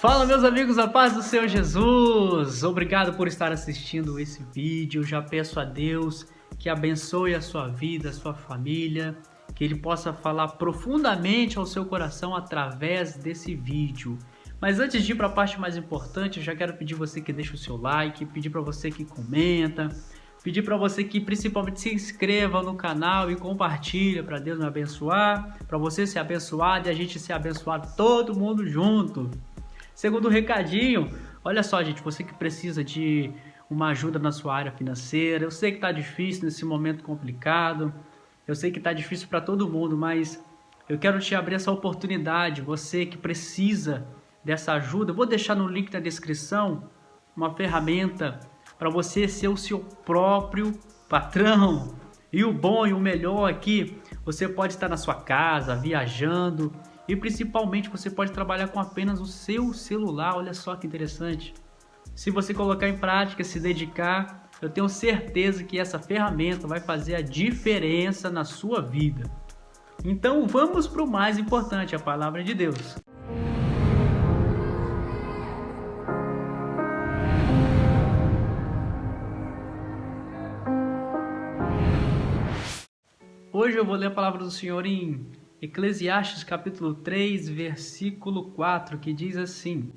Fala, meus amigos, a paz do Senhor Jesus! Obrigado por estar assistindo esse vídeo. Eu já peço a Deus que abençoe a sua vida, a sua família, que Ele possa falar profundamente ao seu coração através desse vídeo. Mas antes de ir para a parte mais importante, eu já quero pedir você que deixe o seu like, pedir para você que comenta, pedir para você que principalmente se inscreva no canal e compartilha para Deus me abençoar, para você ser abençoado e a gente ser abençoado todo mundo junto. Segundo recadinho, olha só, gente, você que precisa de uma ajuda na sua área financeira, eu sei que está difícil nesse momento complicado, eu sei que está difícil para todo mundo, mas eu quero te abrir essa oportunidade, você que precisa dessa ajuda. Eu vou deixar no link da descrição uma ferramenta para você ser o seu próprio patrão. E o bom e o melhor aqui, você pode estar na sua casa, viajando, e principalmente você pode trabalhar com apenas o seu celular. Olha só que interessante. Se você colocar em prática, se dedicar, eu tenho certeza que essa ferramenta vai fazer a diferença na sua vida. Então vamos para o mais importante, a palavra de Deus. Hoje eu vou ler a palavra do Senhor em Eclesiastes capítulo 3, versículo 4, que diz assim: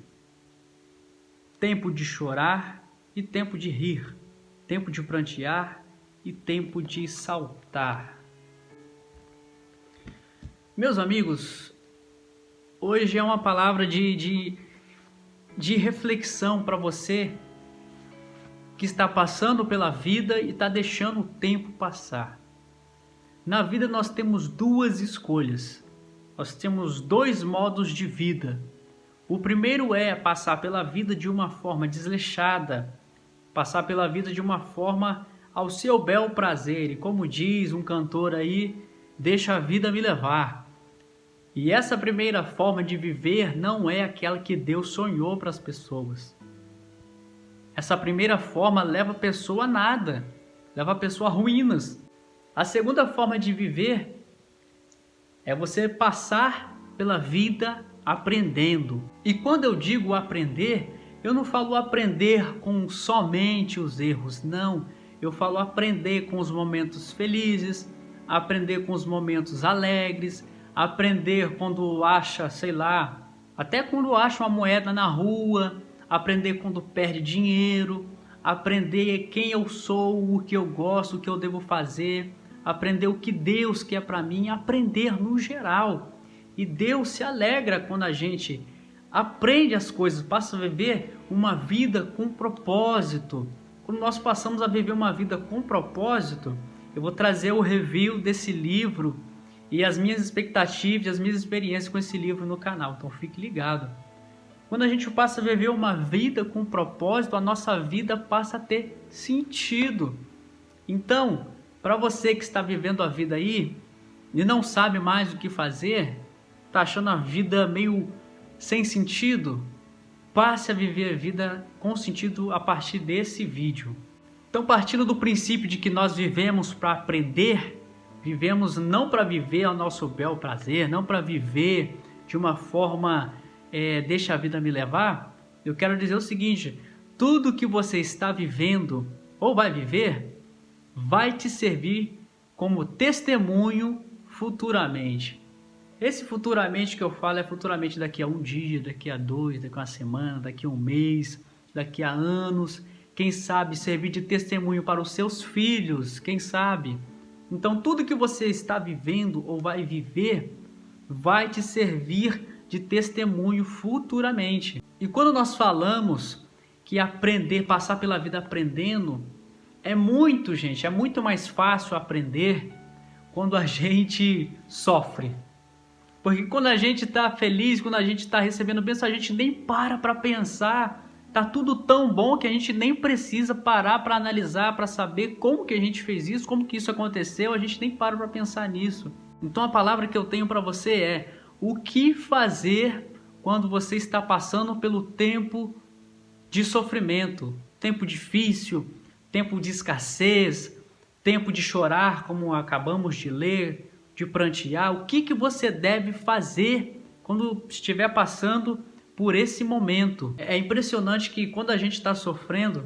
tempo de chorar e tempo de rir, tempo de prantear e tempo de saltar. Meus amigos, hoje é uma palavra de reflexão para você que está passando pela vida e está deixando o tempo passar. Na vida nós temos duas escolhas, nós temos dois modos de vida. O primeiro é passar pela vida de uma forma desleixada, passar pela vida de uma forma ao seu bel prazer, e como diz um cantor aí, deixa a vida me levar. E essa primeira forma de viver não é aquela que Deus sonhou para as pessoas. Essa primeira forma leva a pessoa a nada, leva a pessoa a ruínas. A segunda forma de viver é você passar pela vida aprendendo. E quando eu digo aprender, eu não falo aprender com somente os erros, não. Eu falo aprender com os momentos felizes, aprender com os momentos alegres, aprender quando acha, sei lá, até quando acha uma moeda na rua, aprender quando perde dinheiro, aprender quem eu sou, o que eu gosto, o que eu devo fazer, aprender o que Deus quer para mim, aprender no geral. E Deus se alegra quando a gente aprende as coisas, passa a viver uma vida com propósito. Quando nós passamos a viver uma vida com propósito, eu vou trazer o review desse livro e as minhas expectativas, as minhas experiências com esse livro no canal, então fique ligado. Quando a gente passa a viver uma vida com propósito, a nossa vida passa a ter sentido. Então, para você que está vivendo a vida aí e não sabe mais o que fazer, está achando a vida meio sem sentido, passe a viver a vida com sentido a partir desse vídeo. Então, partindo do princípio de que nós vivemos para aprender, vivemos não para viver ao nosso bel prazer, não para viver de uma forma deixa a vida me levar, eu quero dizer o seguinte: tudo que você está vivendo ou vai viver vai te servir como testemunho futuramente. Esse futuramente que eu falo é futuramente daqui a um dia, daqui a dois, daqui a uma semana, daqui a um mês, daqui a anos. Quem sabe servir de testemunho para os seus filhos, quem sabe? Então tudo que você está vivendo ou vai viver vai te servir de testemunho futuramente. E quando nós falamos que aprender, passar pela vida aprendendo, é muito mais fácil aprender quando a gente sofre. Porque quando a gente está feliz, quando a gente está recebendo bênção, a gente nem para pensar. Tá tudo tão bom que a gente nem precisa parar para analisar, para saber como que a gente fez isso, como que isso aconteceu, a gente nem para pensar nisso. Então a palavra que eu tenho para você é: o que fazer quando você está passando pelo tempo de sofrimento, tempo difícil, tempo de escassez, tempo de chorar, como acabamos de ler, de prantear. O que você deve fazer quando estiver passando por esse momento. É impressionante que quando a gente está sofrendo,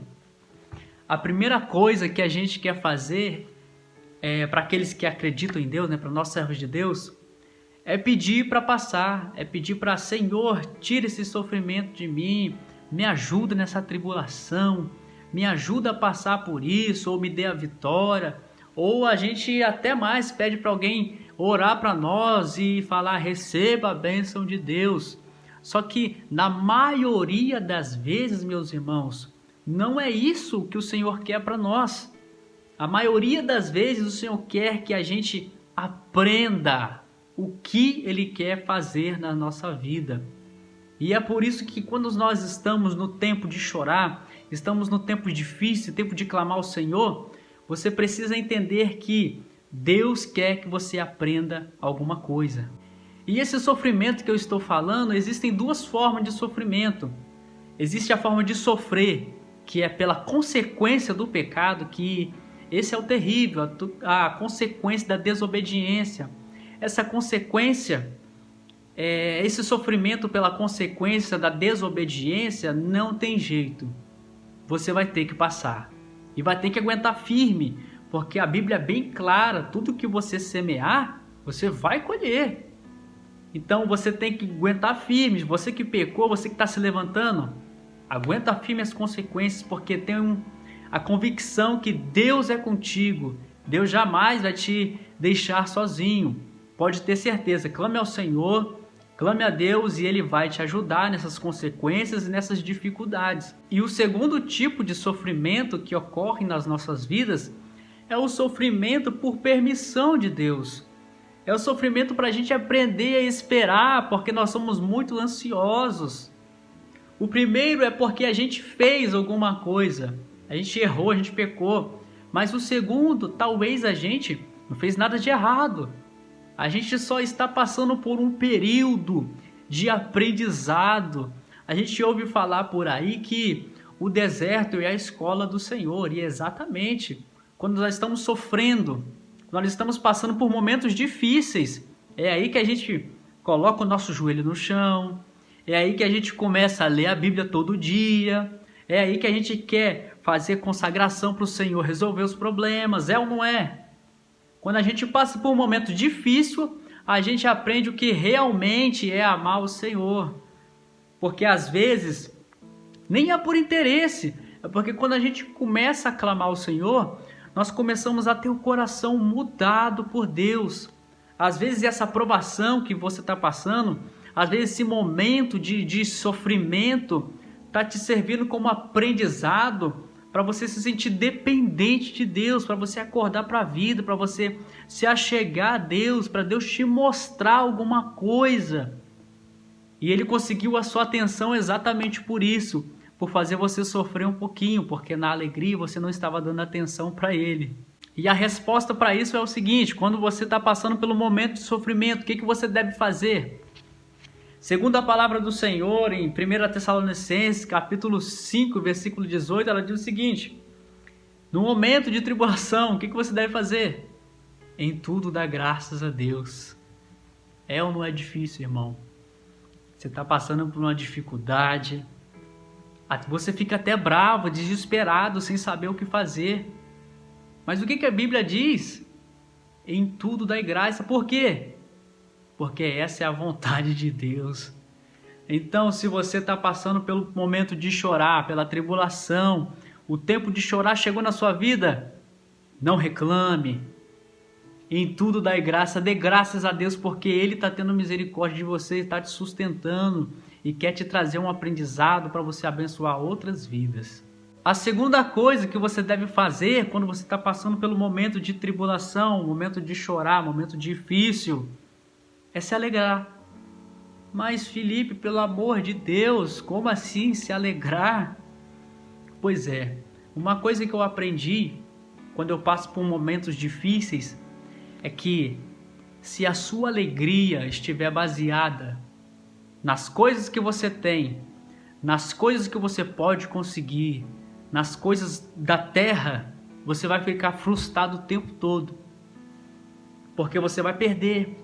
a primeira coisa que a gente quer fazer, para aqueles que acreditam em Deus, né, para nós servos de Deus, é pedir para passar, é pedir para Senhor, tira esse sofrimento de mim, me ajuda nessa tribulação, me ajuda a passar por isso, ou me dê a vitória. Ou a gente até mais pede para alguém orar para nós e falar, receba a bênção de Deus. Só que na maioria das vezes, meus irmãos, não é isso que o Senhor quer para nós. A maioria das vezes o Senhor quer que a gente aprenda o que Ele quer fazer na nossa vida. E é por isso que quando nós estamos no tempo de chorar, estamos no tempo difícil, tempo de clamar ao Senhor, você precisa entender que Deus quer que você aprenda alguma coisa. E esse sofrimento que eu estou falando, existem duas formas de sofrimento. Existe a forma de sofrer, que é pela consequência do pecado, que esse é o terrível, a consequência da desobediência. Essa consequência, esse sofrimento pela consequência da desobediência não tem jeito. Você vai ter que passar. E vai ter que aguentar firme, porque a Bíblia é bem clara, tudo que você semear, você vai colher. Então você tem que aguentar firme, você que pecou, você que está se levantando, aguenta firme as consequências, porque tem a convicção que Deus é contigo, Deus jamais vai te deixar sozinho. Pode ter certeza, clame ao Senhor, clame a Deus e Ele vai te ajudar nessas consequências e nessas dificuldades. E o segundo tipo de sofrimento que ocorre nas nossas vidas é o sofrimento por permissão de Deus. É o sofrimento para a gente aprender a esperar, porque nós somos muito ansiosos. O primeiro é porque a gente fez alguma coisa, a gente errou, a gente pecou. Mas o segundo, talvez a gente não fez nada de errado. A gente só está passando por um período de aprendizado. A gente ouve falar por aí que o deserto é a escola do Senhor. E é exatamente quando nós estamos sofrendo, nós estamos passando por momentos difíceis. É aí que a gente coloca o nosso joelho no chão. É aí que a gente começa a ler a Bíblia todo dia. É aí que a gente quer fazer consagração para o Senhor, resolver os problemas. É ou não é? Quando a gente passa por um momento difícil, a gente aprende o que realmente é amar o Senhor. Porque às vezes, nem é por interesse, é porque quando a gente começa a clamar ao Senhor, nós começamos a ter o coração mudado por Deus. Às vezes essa aprovação que você está passando, às vezes esse momento de sofrimento está te servindo como aprendizado para você se sentir dependente de Deus, para você acordar para a vida, para você se achegar a Deus, para Deus te mostrar alguma coisa. E Ele conseguiu a sua atenção exatamente por isso, por fazer você sofrer um pouquinho, porque na alegria você não estava dando atenção para Ele. E a resposta para isso é o seguinte: quando você está passando pelo momento de sofrimento, o que você deve fazer? Segundo a palavra do Senhor, em 1 Tessalonicenses, capítulo 5, versículo 18, ela diz o seguinte: no momento de tribulação, o que você deve fazer? Em tudo dá graças a Deus. É ou não é difícil, irmão? Você está passando por uma dificuldade, você fica até bravo, desesperado, sem saber o que fazer. Mas o que a Bíblia diz? Em tudo dá graça. Por quê? Porque essa é a vontade de Deus. Então, se você está passando pelo momento de chorar, pela tribulação, o tempo de chorar chegou na sua vida, não reclame. Em tudo dai graça, dê graças a Deus, porque Ele está tendo misericórdia de você, está te sustentando e quer te trazer um aprendizado para você abençoar outras vidas. A segunda coisa que você deve fazer quando você está passando pelo momento de tribulação, momento de chorar, momento difícil, é se alegrar. Mas Felipe, pelo amor de Deus, como assim se alegrar? Pois é, uma coisa que eu aprendi quando eu passo por momentos difíceis é que se a sua alegria estiver baseada nas coisas que você tem, nas coisas que você pode conseguir, nas coisas da terra, você vai ficar frustrado o tempo todo. Porque você vai perder.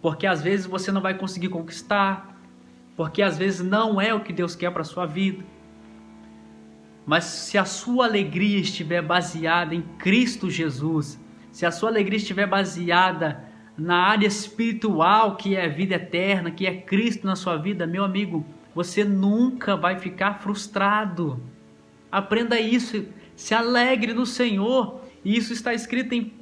Porque às vezes você não vai conseguir conquistar, porque às vezes não é o que Deus quer para a sua vida. Mas se a sua alegria estiver baseada em Cristo Jesus, se a sua alegria estiver baseada na área espiritual, que é a vida eterna, que é Cristo na sua vida, meu amigo, você nunca vai ficar frustrado. Aprenda isso, se alegre no Senhor. E isso está escrito em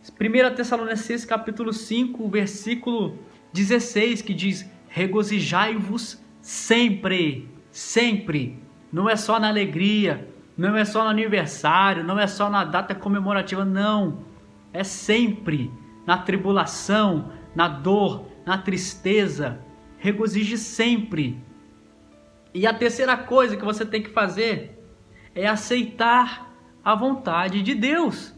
1 Tessalonicenses capítulo 5, versículo 16, que diz: regozijai-vos sempre, sempre. Não é só na alegria, não é só no aniversário, não é só na data comemorativa, não. É sempre, na tribulação, na dor, na tristeza. Regozije sempre. E a terceira coisa que você tem que fazer é aceitar a vontade de Deus.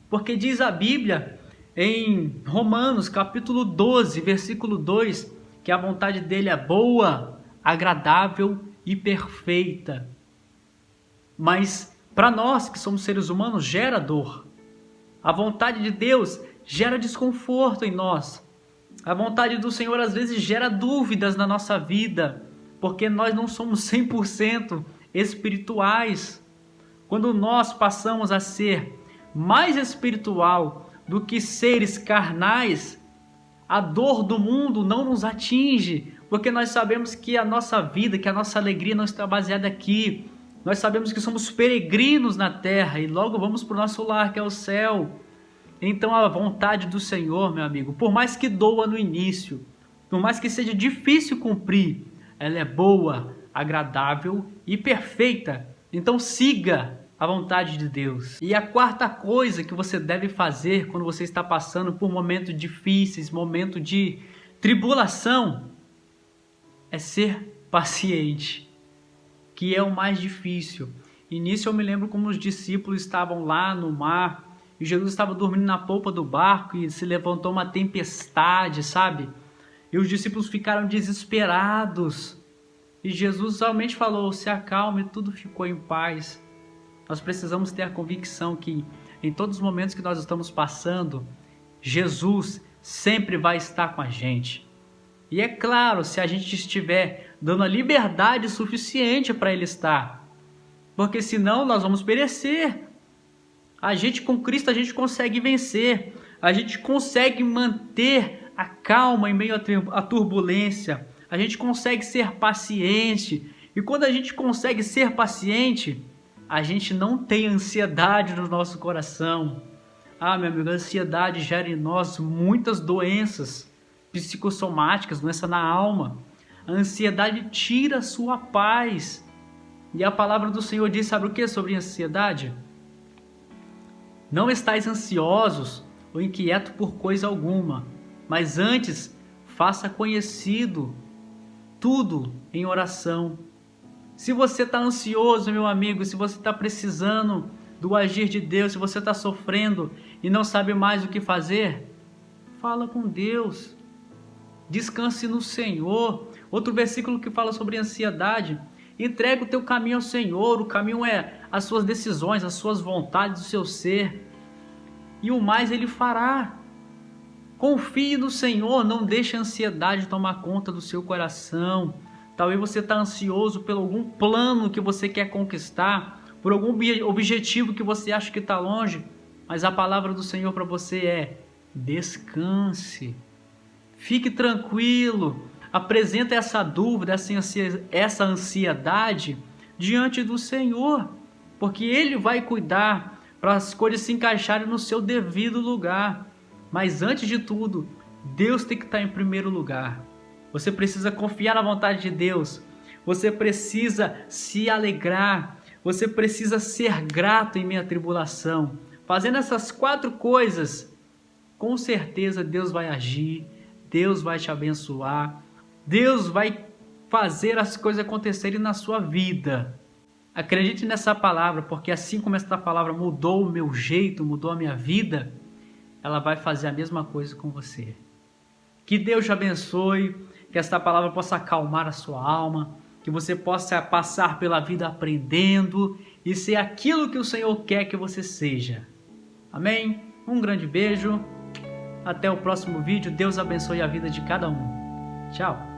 Porque diz a Bíblia em Romanos capítulo 12, versículo 2, que a vontade dele é boa, agradável e perfeita. Mas para nós que somos seres humanos gera dor. A vontade de Deus gera desconforto em nós. A vontade do Senhor às vezes gera dúvidas na nossa vida, porque nós não somos 100% espirituais. Quando nós passamos a ser mais espiritual do que seres carnais, a dor do mundo não nos atinge, porque nós sabemos que a nossa vida, que a nossa alegria não está baseada aqui. Nós sabemos que somos peregrinos na terra e logo vamos para o nosso lar, que é o céu. Então a vontade do Senhor, meu amigo, por mais que doa no início, por mais que seja difícil cumprir, ela é boa, agradável e perfeita. Então siga a vontade de Deus. E a quarta coisa que você deve fazer quando você está passando por momentos difíceis, momento de tribulação, é ser paciente, que é o mais difícil. E nisso eu me lembro como os discípulos estavam lá no mar, e Jesus estava dormindo na polpa do barco e se levantou uma tempestade, sabe? E os discípulos ficaram desesperados. E Jesus somente falou: se acalme, tudo ficou em paz. Nós precisamos ter a convicção que em todos os momentos que nós estamos passando, Jesus sempre vai estar com a gente. E é claro, se a gente estiver dando a liberdade suficiente para Ele estar. Porque senão nós vamos perecer. A gente com Cristo a gente consegue vencer. A gente consegue manter a calma em meio à turbulência. A gente consegue ser paciente. E quando a gente consegue ser paciente, a gente não tem ansiedade no nosso coração. Ah, meu amigo, a ansiedade gera em nós muitas doenças psicossomáticas, doença na alma. A ansiedade tira a sua paz. E a palavra do Senhor diz, sabe o que sobre ansiedade? Não estais ansiosos ou inquietos por coisa alguma, mas antes faça conhecido tudo em oração. Se você está ansioso, meu amigo, se você está precisando do agir de Deus, se você está sofrendo e não sabe mais o que fazer, fala com Deus. Descanse no Senhor. Outro versículo que fala sobre ansiedade: entrega o teu caminho ao Senhor. O caminho é as suas decisões, as suas vontades, o seu ser. E o mais Ele fará. Confie no Senhor, não deixe a ansiedade tomar conta do seu coração. Talvez você está ansioso por algum plano que você quer conquistar, por algum objetivo que você acha que está longe, mas a palavra do Senhor para você é: descanse. Fique tranquilo, apresenta essa dúvida, essa ansiedade diante do Senhor, porque Ele vai cuidar para as coisas se encaixarem no seu devido lugar. Mas antes de tudo, Deus tem que estar em primeiro lugar. Você precisa confiar na vontade de Deus, você precisa se alegrar, você precisa ser grato em meio à tribulação. Fazendo essas 4 coisas, com certeza Deus vai agir, Deus vai te abençoar, Deus vai fazer as coisas acontecerem na sua vida. Acredite nessa palavra, porque assim como essa palavra mudou o meu jeito, mudou a minha vida, ela vai fazer a mesma coisa com você. Que Deus te abençoe, que esta palavra possa acalmar a sua alma, que você possa passar pela vida aprendendo e ser aquilo que o Senhor quer que você seja. Amém? Um grande beijo. Até o próximo vídeo. Deus abençoe a vida de cada um. Tchau.